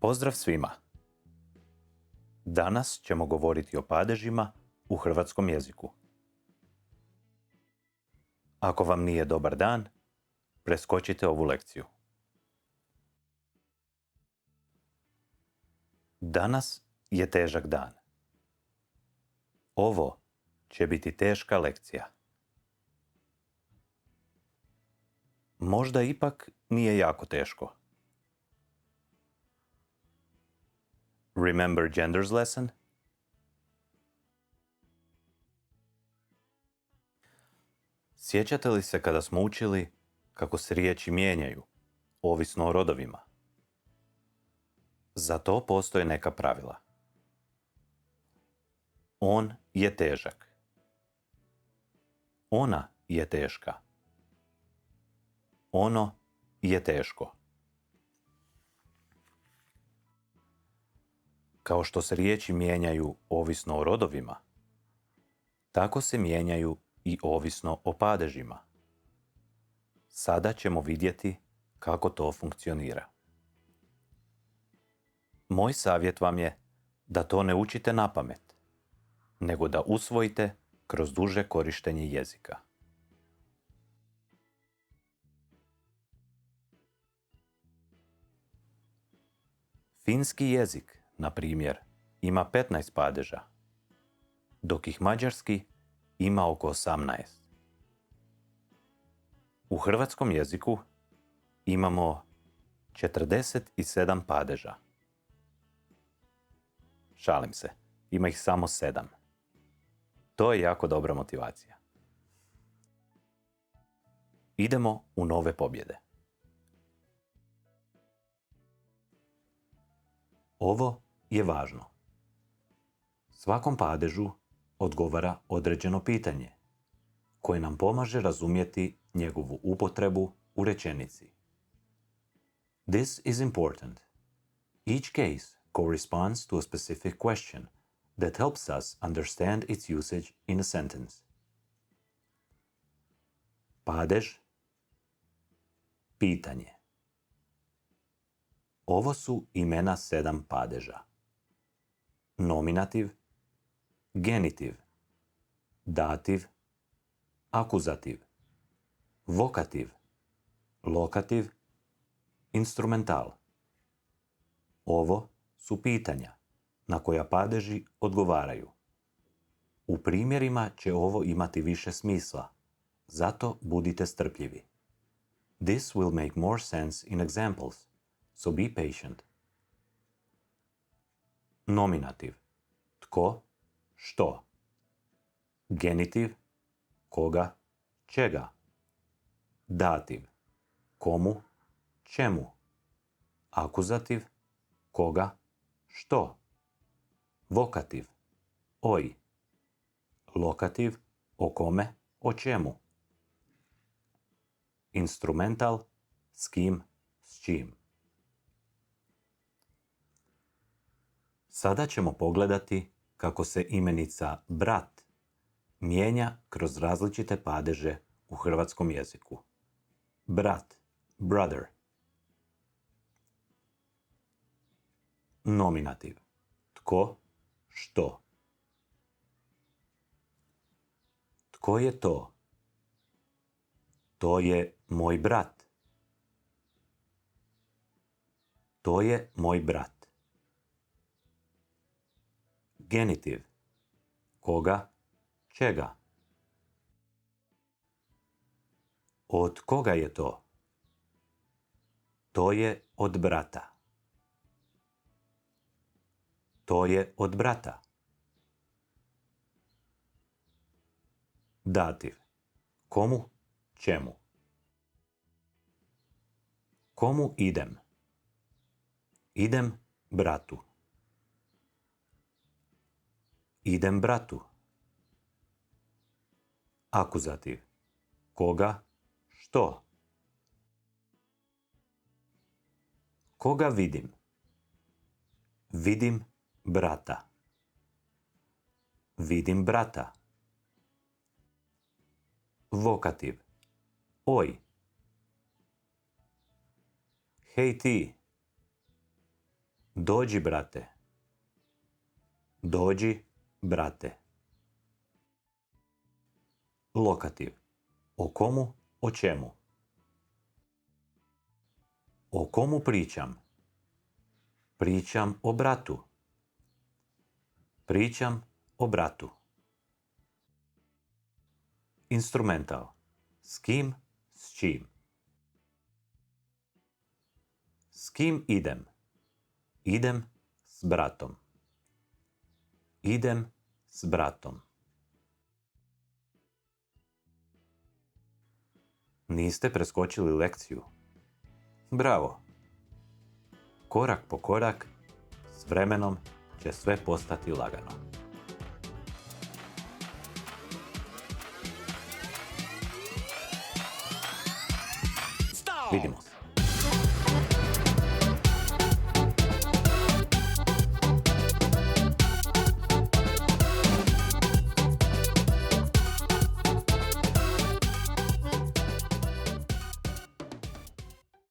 Pozdrav svima! Danas ćemo govoriti o padežima u hrvatskom jeziku. Ako vam nije dobar dan, preskočite ovu lekciju. Danas je težak dan. Ovo će biti teška lekcija. Možda ipak nije jako teško. Remember Genders lesson? Sjećate li se kada smo učili kako se riječi mijenjaju, ovisno o rodovima? Za to postoje neka pravila. On je težak. Ona je teška. Ono je teško. Kao što se riječi mijenjaju ovisno o rodovima, tako se mijenjaju i ovisno o padežima. Sada ćemo vidjeti kako to funkcionira. Moj savjet vam je da to ne učite napamet, nego da usvojite kroz duže korištenje jezika. Finski jezik, na primjer, ima 15 padeža, dok ih mađarski ima oko 18. U hrvatskom jeziku imamo 47 padeža. Šalim se, ima ih samo 7. To je jako dobra motivacija. Idemo u nove pobjede. Ovo je važno. Svakom padežu odgovara određeno pitanje, koje nam pomaže razumjeti njegovu upotrebu u rečenici. This is important. Each case corresponds to a specific question that helps us understand its usage in a sentence. Padež, pitanje. Ovo su imena 7 padeža. Nominativ, genitiv, dativ, akuzativ, vokativ, lokativ, instrumental. Ovo su pitanja na koja padeži odgovaraju. U primjerima će ovo imati više smisla, zato budite strpljivi. This will make more sense in examples, so be patient. Nominativ. Tko, što. Genitiv. Koga, čega. Dativ. Komu, čemu. Akuzativ. Koga, što. Vokativ. Oj. Lokativ. O kome, o čemu. Instrumental. S kim, s čim. Sada ćemo pogledati kako se imenica brat mijenja kroz različite padeže u hrvatskom jeziku. Brat, brother. Nominativ. Tko, što. Tko je to? To je moj brat. To je moj brat. Genitiv. Koga, čega. Od koga je to? To je od brata. To je od brata. Dativ. Komu, čemu. Komu idem? Idem bratu. Idem bratu. Akuzativ. Koga, što. Koga vidim? Vidim brata. Vidim brata. Vokativ. Oj. Hej ti. Dođi, brate. Dođi, brate. Lokativ. O komu, o čemu. O komu pričam? Pričam o bratu. Pričam o bratu. Instrumental. S kim, s čim. S kim idem? Idem s bratom. Idem s bratom. Niste preskočili lekciju? Bravo! Korak po korak, s vremenom će sve postati lagano. Vidimo se.